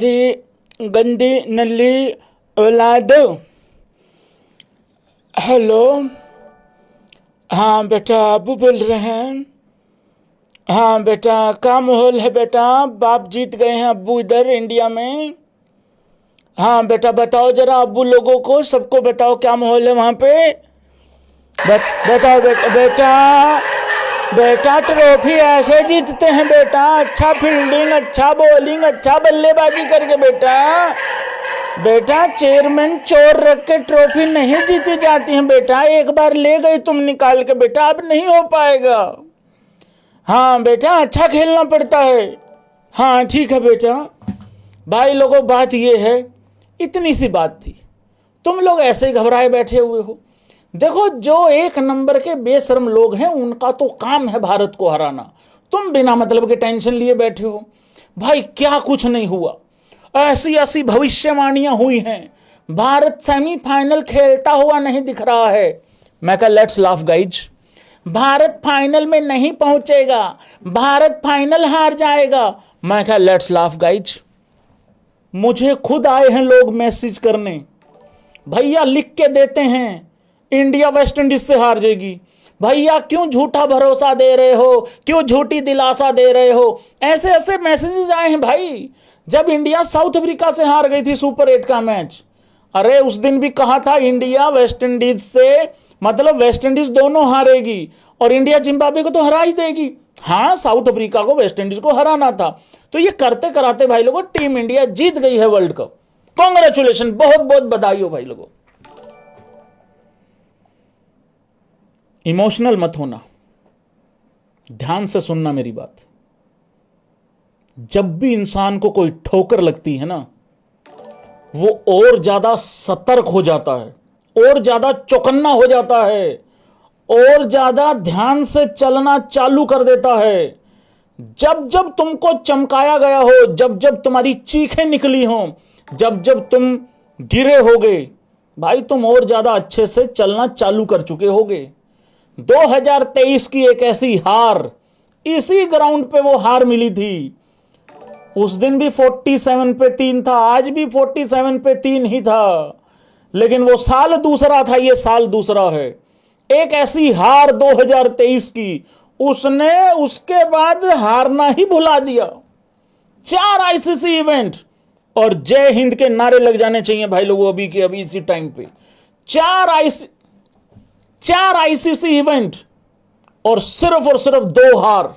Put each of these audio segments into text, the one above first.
मेरी गंदी नल्ली औलाद। हेलो। हाँ बेटा, अबू बोल रहे हैं। हाँ बेटा, क्या माहौल है बेटा? बाप जीत गए हैं अब्बू इधर इंडिया में। हाँ बेटा बताओ जरा, अब्बू लोगों को सबको बताओ क्या माहौल है वहाँ पे। बताओ बेटा। बेटा ट्रॉफी ऐसे जीतते हैं बेटा, अच्छा फील्डिंग, अच्छा बॉलिंग, अच्छा बल्लेबाजी करके बेटा। बेटा चेयरमैन चोर रख के ट्रॉफी नहीं जीती जाती है बेटा, एक बार ले गई तुम निकाल के बेटा, अब नहीं हो पाएगा। हाँ बेटा अच्छा खेलना पड़ता है। हाँ ठीक है बेटा। भाई लोगों बात ये है, इतनी सी बात थी, तुम लोग ऐसे ही घबराए बैठे हुए हो। देखो जो एक नंबर के बेशर्म लोग हैं उनका तो काम है भारत को हराना, तुम बिना मतलब के टेंशन लिए बैठे हो। भाई क्या कुछ नहीं हुआ, ऐसी ऐसी भविष्यवाणियां हुई हैं, भारत सेमीफाइनल खेलता हुआ नहीं दिख रहा है। मैं कहा let's laugh guys, Bharat final में नहीं पहुंचेगा, भारत फाइनल हार जाएगा। मैं कहा लेट्स लाफ गाइज। मुझे खुद आए हैं लोग मैसेज करने, भैया लिख के देते हैं इंडिया वेस्ट इंडीज से हार जाएगी, भैया क्यों झूठा भरोसा दे रहे हो, क्यों झूठी दिलासा दे रहे हो। ऐसे ऐसे मैसेजेस आए हैं भाई। जब इंडिया साउथ अफ्रीका से हार गई थी सुपर 8 का मैच, अरे उस दिन भी कहा था इंडिया वेस्ट इंडीज से, मतलब वेस्ट इंडीज दोनों हारेगी और इंडिया जिम्बाब्वे को तो हरा ही देगी। हाँ साउथ अफ्रीका को वेस्ट इंडीज को हराना था। तो ये करते कराते भाई लोगों टीम इंडिया जीत गई है वर्ल्ड कप। कॉन्ग्रेचुलेशन, बहुत बहुत बधाई हो भाई लोगों। इमोशनल मत होना, ध्यान से सुनना मेरी बात। जब भी इंसान को कोई ठोकर लगती है ना, वो और ज्यादा सतर्क हो जाता है, और ज्यादा चौकन्ना हो जाता है, और ज्यादा ध्यान से चलना चालू कर देता है। जब जब तुमको चमकाया गया हो, जब जब तुम्हारी चीखें निकली हो, जब जब तुम गिरे होगे, भाई तुम और ज्यादा अच्छे से चलना चालू कर चुके होगे। 2023 की एक ऐसी हार, इसी ग्राउंड पे वो हार मिली थी। उस दिन भी 47 पे 3 था, आज भी 47 पे 3 ही था, लेकिन वो साल दूसरा था, ये साल दूसरा है। एक ऐसी हार 2023 की, उसने उसके बाद हारना ही भुला दिया। 4 आईसीसी इवेंट और जय हिंद के नारे लग जाने चाहिए भाई लोगों अभी के अभी इसी टाइम पे। 4 आईसीसी इवेंट और सिर्फ 2 हार।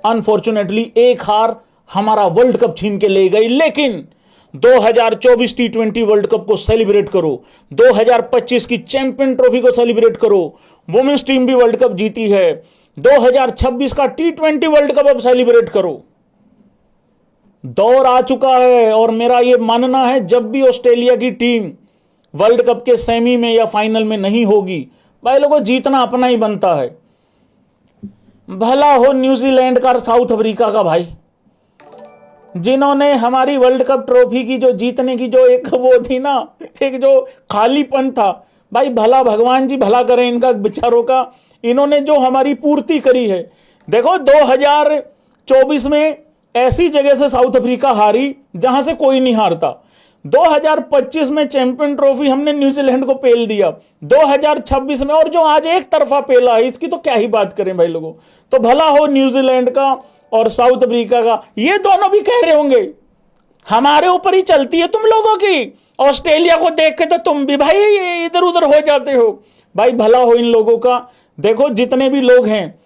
अनफॉर्चुनेटली एक हार हमारा वर्ल्ड कप छीन के ले गई, लेकिन 2024 T20 वर्ल्ड कप को सेलिब्रेट करो, 2025 की चैंपियन ट्रॉफी को सेलिब्रेट करो, वुमेन्स टीम भी वर्ल्ड कप जीती है, 2026 का T20 वर्ल्ड कप अब सेलिब्रेट करो। दौर आ चुका है और मेरा यह मानना है जब भी ऑस्ट्रेलिया की टीम वर्ल्ड कप के सेमी में या फाइनल में नहीं होगी, भाई लोगों जीतना अपना ही बनता है। भला हो न्यूजीलैंड का, साउथ अफ्रीका का, भाई जिन्होंने हमारी वर्ल्ड कप ट्रॉफी की जो जीतने की जो एक वो थी ना, एक जो खालीपन था, भाई भला भगवान जी भला करें इनका बेचारों का, इन्होंने जो हमारी पूर्ति करी है। देखो 2024 में ऐसी जगह से साउथ अफ्रीका हारी जहां से कोई नहीं हारता, 2025 में चैंपियन ट्रॉफी हमने न्यूजीलैंड को पेल दिया, 2026 में और जो आज एक तरफा पेला है इसकी तो क्या ही बात करें भाई लोगों। तो भला हो न्यूजीलैंड का और साउथ अफ्रीका का। ये दोनों भी कह रहे होंगे हमारे ऊपर ही चलती है तुम लोगों की, ऑस्ट्रेलिया को देख के तो तुम भी भाई इधर उधर हो जाते हो। भाई भला हो इन लोगों का। देखो जितने भी लोग हैं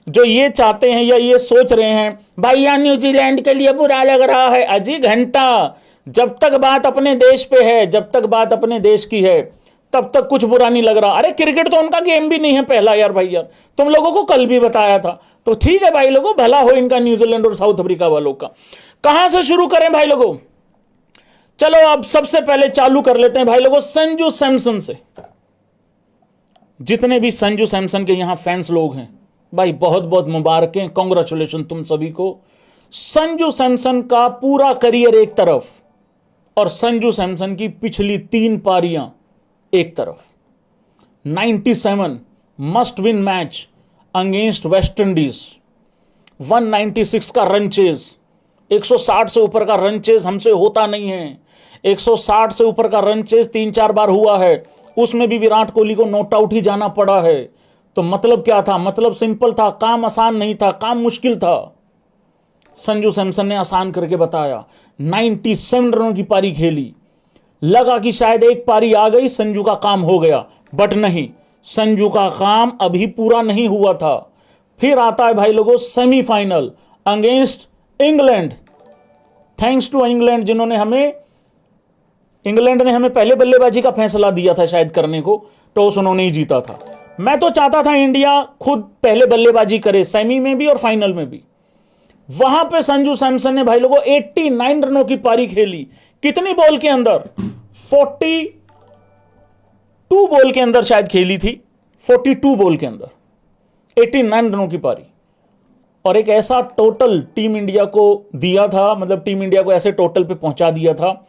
जो ये चाहते हैं या ये सोच रहे हैं भाई यार न्यूजीलैंड के लिए बुरा लग रहा है, अजी घंटा, जब तक बात अपने देश पे है, जब तक बात अपने देश की है, तब तक कुछ बुरा नहीं लग रहा। अरे क्रिकेट तो उनका गेम भी नहीं है पहला यार, भाई यार तुम लोगों को कल भी बताया था। तो ठीक है भाई लोगों, भला हो इनका न्यूजीलैंड और साउथ अफ्रीका वालों का। कहां से शुरू करें भाई लोगों? चलो अब सबसे पहले चालू कर लेते हैं भाई लोगों संजू सैमसन से। जितने भी संजू सैमसन के यहां फैंस लोग हैं, भाई बहुत बहुत मुबारकें, कांग्रेचुलेशन तुम सभी को। संजू सैमसन का पूरा करियर एक तरफ और संजू सैमसन की पिछली 3 पारियां एक तरफ। 97 must win match against West Indies, 196 का रन चेज, 160 से ऊपर का रन चेज हमसे होता नहीं है। 160 से ऊपर का रन चेज 3-4 बार हुआ है, उसमें भी विराट कोहली को नॉट आउट ही जाना पड़ा है। तो मतलब क्या था? मतलब सिंपल था, काम आसान नहीं था, काम मुश्किल था। संजू सैमसन ने आसान करके बताया। 97 रनों की पारी खेली, लगा कि शायद एक पारी आ गई, संजू का काम हो गया, बट नहीं, संजू का काम अभी पूरा नहीं हुआ था। फिर आता है भाई लोगों semifinal against England. Thanks to England, जिन्होंने इंग्लैंड ने हमें पहले बल्लेबाजी का फैसला दिया था शायद करने को, टॉस उन्होंने ही जीता था। मैं तो चाहता था इंडिया खुद पहले बल्लेबाजी करे, सेमी में भी और फाइनल में भी। वहां पे संजू सैमसन ने भाई लोगों 89 रनों की पारी खेली। कितनी बॉल के अंदर? 42 बॉल के अंदर शायद खेली थी, 42 बॉल के अंदर 89 रनों की पारी। और एक ऐसा टोटल टीम इंडिया को दिया था, मतलब टीम इंडिया को ऐसे टोटल पे पहुंचा दिया था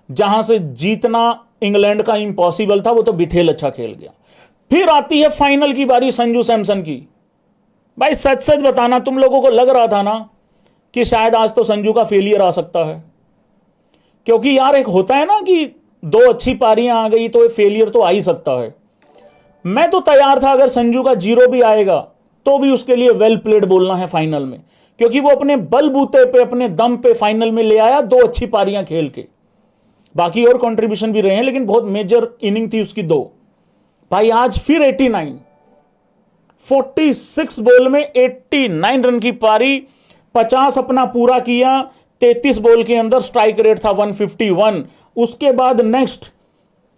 जहां से जीतना इंग्लैंड का इम्पॉसिबल था, वो तो बिथेल अच्छा खेल गया। फिर आती है फाइनल की बारी संजू सैमसन की। भाई सच सच बताना, तुम लोगों को लग रहा था ना कि शायद आज तो संजू का फेलियर आ सकता है? क्योंकि यार एक होता है ना कि 2 अच्छी पारियां आ गई तो फेलियर तो आ ही सकता है। मैं तो तैयार था, अगर संजू का 0 भी आएगा तो भी उसके लिए वेल प्लेड बोलना है फाइनल में, क्योंकि वो अपने बलबूते पे, अपने दम पे फाइनल में ले आया 2 अच्छी पारियां खेल के। बाकी और कंट्रीब्यूशन भी रहे हैं, लेकिन बहुत मेजर इनिंग थी उसकी 2। भाई आज फिर 89, 46 बॉल में 89 रन की पारी, 50 अपना पूरा किया। 33 बॉल के अंदर स्ट्राइक रेट था 151। उसके बाद नेक्स्ट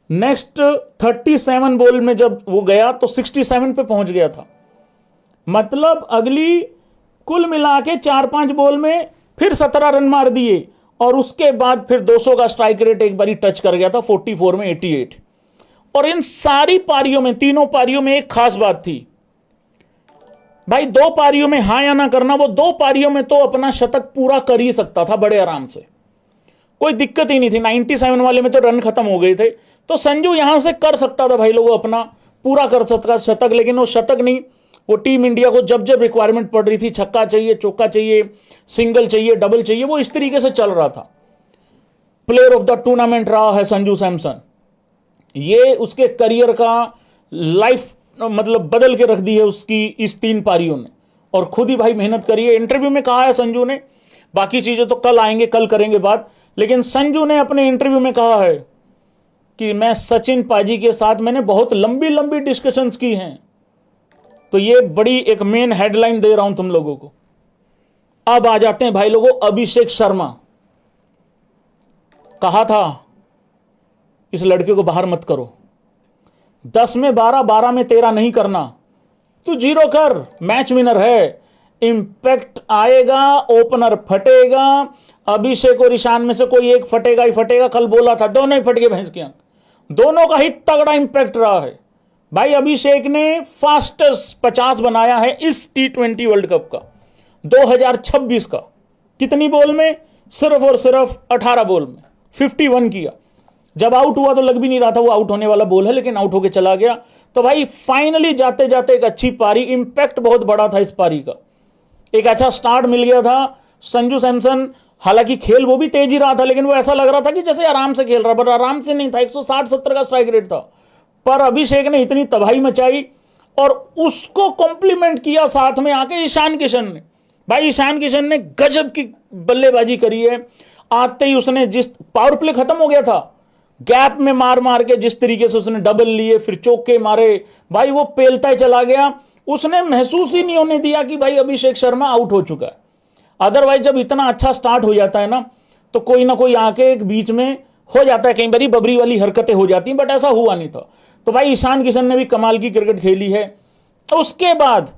37 बॉल में जब वो गया तो 67 पे पहुंच गया था। मतलब अगली कुल मिला के 4-5 बॉल में फिर 17 रन मार दिए, और उसके बाद फिर 200 का स्ट्राइक रेट एक बारी टच कर गया था 44 में 88। और इन सारी पारियों में, तीनों पारियों में एक खास बात थी भाई, 2 पारियों में हां या ना करना, वो 2 पारियों में तो अपना शतक पूरा कर ही सकता था बड़े आराम से, कोई दिक्कत ही नहीं थी। 97 वाले में तो रन खत्म हो गए थे, तो संजू यहां से कर सकता था भाई लोगों, अपना पूरा कर सकता शतक। लेकिन वो शतक नहीं, वो टीम इंडिया को जब जब रिक्वायरमेंट पड़ रही थी, छक्का चाहिए, चौका चाहिए, सिंगल चाहिए, डबल चाहिए, वो इस तरीके से चल रहा था। प्लेयर ऑफ द टूर्नामेंट रहा है संजू सैमसन। ये उसके करियर का लाइफ मतलब बदल के रख दी है उसकी इस 3 पारियों ने, और खुद ही भाई मेहनत करी है। इंटरव्यू में कहा है संजू ने, बाकी चीजें तो कल आएंगे, कल करेंगे बात, लेकिन संजू ने अपने इंटरव्यू में कहा है कि मैं सचिन पाजी के साथ मैंने बहुत लंबी लंबी डिस्कशंस की हैं। तो ये बड़ी एक मेन हेडलाइन दे रहा हूं तुम लोगों को। अब आ जाते हैं भाई लोगों अभिषेक शर्मा। कहा था इस लड़के को बाहर मत करो, 10 में 12, 12 में 13 नहीं करना, तू 0 कर, मैच विनर है, इंपैक्ट आएगा, ओपनर फटेगा, अभिषेक और ईशान में से कोई एक फटेगा ही फटेगा। कल बोला था दोनों ही फट गए भैंस की आंख, दोनों का ही तगड़ा इंपैक्ट रहा है भाई। अभिषेक ने फास्टेस्ट 50 बनाया है इस T20 वर्ल्ड कप का 2026 का। कितनी बॉल में? सिर्फ और सिर्फ 18 बॉल में 51 किया। जब आउट हुआ तो लग भी नहीं रहा था वो आउट होने वाला बॉल है, लेकिन आउट होके चला गया। तो भाई फाइनली जाते जाते एक अच्छी पारी, इंपैक्ट बहुत बड़ा था इस पारी का, एक अच्छा स्टार्ट मिल गया था। संजू सैमसन हालांकि खेल वो भी तेज ही रहा था, लेकिन वो ऐसा लग रहा था कि जैसे आराम से खेल रहा, बट आराम से नहीं था। 160-70 का स्ट्राइक रेट था, पर अभिषेक ने इतनी तबाही मचाई और उसको कॉम्प्लीमेंट किया साथ में आके ईशान किशन ने। भाई ईशान किशन ने गजब की बल्लेबाजी करी है। आते ही उसने जिस पावर प्ले खत्म हो गया था, गैप में मार मार के जिस तरीके से उसने डबल लिए, फिर चौके मारे, भाई वो पेलता ही चला गया। उसने महसूस ही नहीं होने दिया कि भाई अभिषेक शर्मा आउट हो चुका है। अदरवाइज जब इतना अच्छा स्टार्ट हो जाता है ना, तो कोई ना कोई आके एक बीच में हो जाता है, कई बारी बबरी वाली हरकतें हो जाती हैं, बट ऐसा हुआ नहीं था। तो भाई ईशान किशन ने भी कमाल की क्रिकेट खेली है। उसके बाद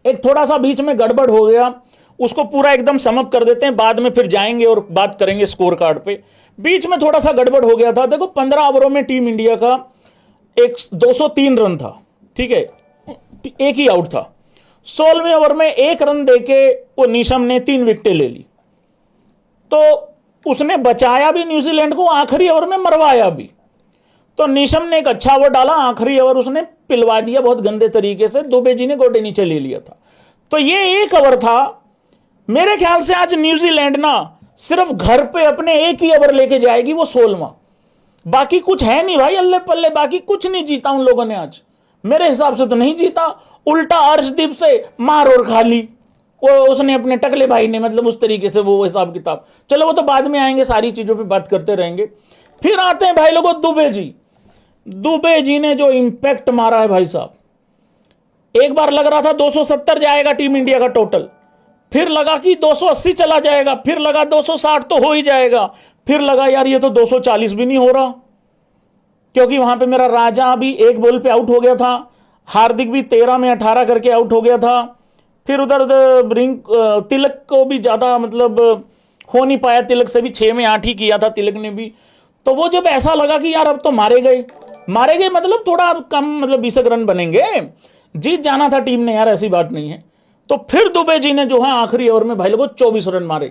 एक थोड़ा सा बीच में गड़बड़ हो गया, उसको पूरा एकदम समअप कर देते हैं, बाद में फिर जाएंगे और बात करेंगे स्कोर कार्ड पे। बीच में थोड़ा सा गड़बड़ हो गया था। देखो 15 ओवरों में टीम इंडिया का 203 रन था, ठीक है, एक ही आउट था। 16वें ओवर में 1 रन देके वो नीशम ने 3 विकेटें ले ली, तो उसने बचाया भी न्यूजीलैंड को, आखिरी ओवर में मरवाया भी। तो नीशम ने एक अच्छा ओवर डाला, आखिरी ओवर उसने पिलवा दिया बहुत गंदे तरीके से, दुबे जी ने गोडे नीचे ले लिया था। तो ये एक ओवर था, मेरे ख्याल से आज न्यूजीलैंड ना सिर्फ घर पे अपने एक ही ओवर लेके जाएगी, वो 16वां। बाकी कुछ है नहीं भाई, अल्ले पल्ले बाकी कुछ नहीं जीता उन लोगों ने आज, मेरे हिसाब से तो नहीं जीता। उल्टा अर्शदीप से मार और खा ली वो, उसने अपने टकले भाई ने, मतलब उस तरीके से वो हिसाब किताब। चलो वो तो बाद में आएंगे, सारी चीजों पे बात करते रहेंगे। फिर आते हैं भाई लोगों दुबे जी। दुबे जी ने जो इंपैक्ट मारा है भाई साहब, एक बार लग रहा था 270 जाएगा टीम इंडिया का टोटल, फिर लगा कि 280 चला जाएगा, फिर लगा 260 तो हो ही जाएगा, फिर लगा यार ये तो 240 भी नहीं हो रहा, क्योंकि वहां पे मेरा राजा भी एक बॉल पे आउट हो गया था, हार्दिक भी 13 में 18 करके आउट हो गया था, फिर उधर तिलक को भी ज्यादा मतलब हो नहीं पाया, तिलक से भी 6 में 8 ही किया था तिलक ने भी। तो वो जब ऐसा लगा कि यार अब तो मारे गए मतलब थोड़ा कम, मतलब 20 रन बनेंगे, जीत जाना था टीम ने यार, ऐसी बात नहीं है। तो फिर दुबे जी ने जो है आखिरी ओवर में भाई लोगों 24 रन मारे,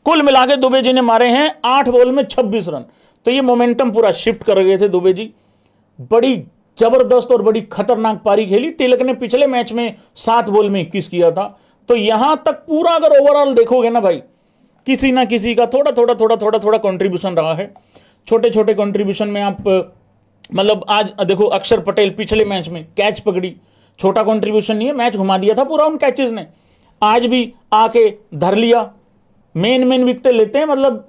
कुल मिला के दुबे जी ने मारे हैं 8 बॉल में 26 रन। तो ये मोमेंटम पूरा शिफ्ट कर गए थे दुबे जी, बड़ी जबरदस्त और बड़ी खतरनाक पारी खेली। तिलक ने पिछले मैच में 7 बॉल में 21 किया था। तो यहां तक पूरा अगर ओवरऑल देखोगे ना भाई, किसी ना किसी का थोड़ा कंट्रीब्यूशन रहा है। छोटे छोटे कंट्रीब्यूशन में आप मतलब आज देखो अक्षर पटेल पिछले मैच में कैच पकड़ी, छोटा कंट्रीब्यूशन नहीं है, मैच घुमा दिया था पूरा उन कैचेस ने, आज भी आके धर लिया, मेन विकेट लेते हैं मतलब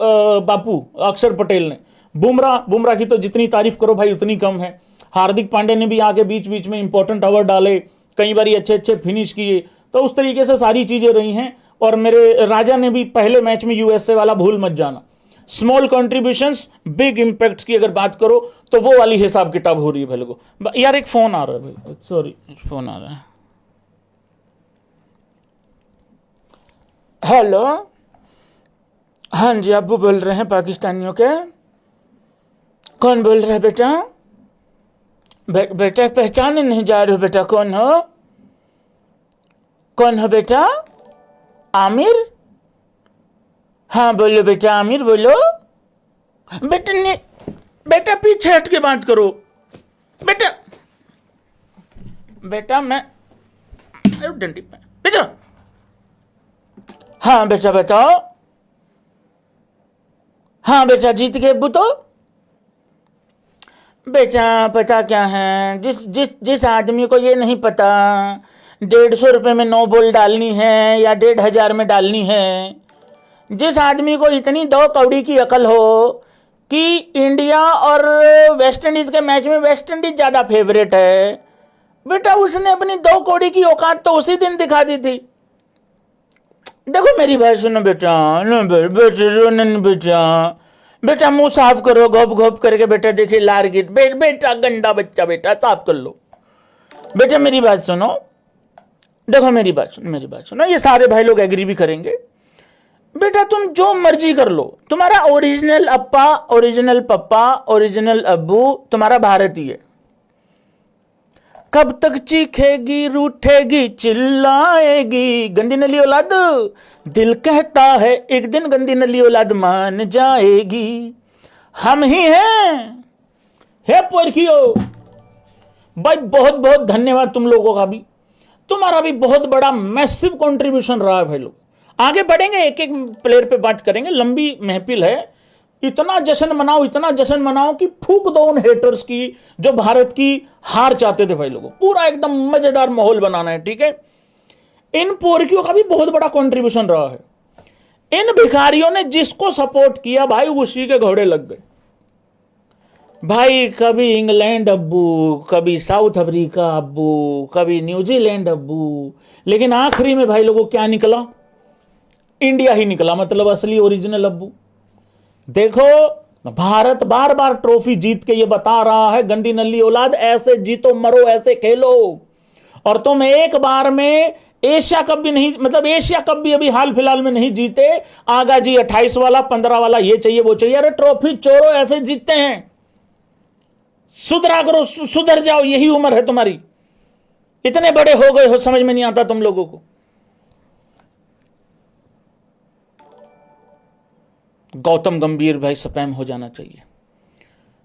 बापू अक्षर पटेल ने। बुमराह की तो जितनी तारीफ करो भाई उतनी कम है। हार्दिक पांड्या ने भी आके बीच बीच में इंपॉर्टेंट ओवर डाले, कई बार अच्छे फिनिश किए। तो उस तरीके से सारी चीजें रही हैं। और मेरे राजा ने भी पहले मैच में यूएसए वाला भूल मत जाना, स्मॉल कंट्रीब्यूशंस बिग इंपैक्ट्स की अगर बात करो तो वो वाली हिसाब किताब हो रही है भाई लोगों। यार एक फोन आ रहा है भाई, सॉरी फोन आ रहा है। हेलो, हाँ जी अब्बू बोल रहे हैं पाकिस्तानियों के। कौन बोल रहे हैं बेटा? बेटा पहचाने नहीं जा रहे हो बेटा, कौन हो? कौन हो बेटा? आमिर? हाँ बोलो बेटा, आमिर बोलो। बेटा ने बेटा पीछे हट के बात करो बेटा। बेटा मैं डंडी पे बेटा। हाँ बेटा बताओ। हाँ बेटा जीत गए अब्बू। तो बेटा पता क्या है, जिस आदमी को ये नहीं पता 150 रुपए में 9 बॉल डालनी है या 1500 में डालनी है, जिस आदमी को इतनी 2 कौड़ी की अकल हो कि इंडिया और वेस्ट इंडीज के मैच में वेस्ट इंडीज ज्यादा फेवरेट है, बेटा उसने अपनी 2 कौड़ी की औकात तो उसी दिन दिखा दी थी। देखो मेरी बात सुनो बेटा, बेटा मुंह साफ करो, घोप घोप करके बेटा। देखिए लारगिट बेटा गंदा बच्चा, बेटा साफ कर लो। बेटा मेरी बात सुनो, देखो मेरी बात सुनो, ये सारे भाई लोग एग्री भी करेंगे। बेटा तुम जो मर्जी कर लो, तुम्हारा ओरिजिनल अप्पा, ओरिजिनल पप्पा, ओरिजिनल अब्बू तुम्हारा भारतीय है। कब तक चीखेगी, रूठेगी, चिल्लाएगी, गंदी नली औलाद। दिल कहता है एक दिन गंदी नली औलाद मान जाएगी। हम ही हैं। हे पोरखियो भाई, बहुत बहुत धन्यवाद तुम लोगों का भी, तुम्हारा भी बहुत बड़ा मैसिव कंट्रीब्यूशन रहा है भाई लोग। आगे बढ़ेंगे, एक एक प्लेयर पे बात करेंगे, लंबी महफिल है। इतना जश्न मनाओ कि फूक दो उन हेटर्स की जो भारत की हार चाहते थे भाई लोगों। पूरा एकदम मजेदार माहौल बनाना है, ठीक है। इन पोरकियों का भी बहुत बड़ा कंट्रीब्यूशन रहा है। इन भिखारियों ने जिसको सपोर्ट किया भाई उसी के घोड़े लग गए भाई। कभी इंग्लैंड अब्बू, कभी साउथ अफ्रीका अब्बू, कभी न्यूजीलैंड अब्बू, लेकिन आखिरी में भाई लोगों क्या निकला? इंडिया ही निकला, मतलब असली ओरिजिनल अब्बू। देखो भारत बार बार ट्रॉफी जीत के ये बता रहा है, गंदी नल्ली औलाद ऐसे जीतो मरो ऐसे खेलो। और तुम एक बार में एशिया कप भी नहीं, मतलब एशिया कप भी अभी हाल फिलहाल में नहीं जीते। आगा जी 28 वाला 15 वाला ये चाहिए वो चाहिए। अरे ट्रॉफी चोरो ऐसे जीतते हैं। सुधरा करो, सुधर जाओ, यही उम्र है तुम्हारी। इतने बड़े हो गए हो, समझ में नहीं आता तुम लोगों को। गौतम गंभीर भाई स्पैम हो जाना चाहिए।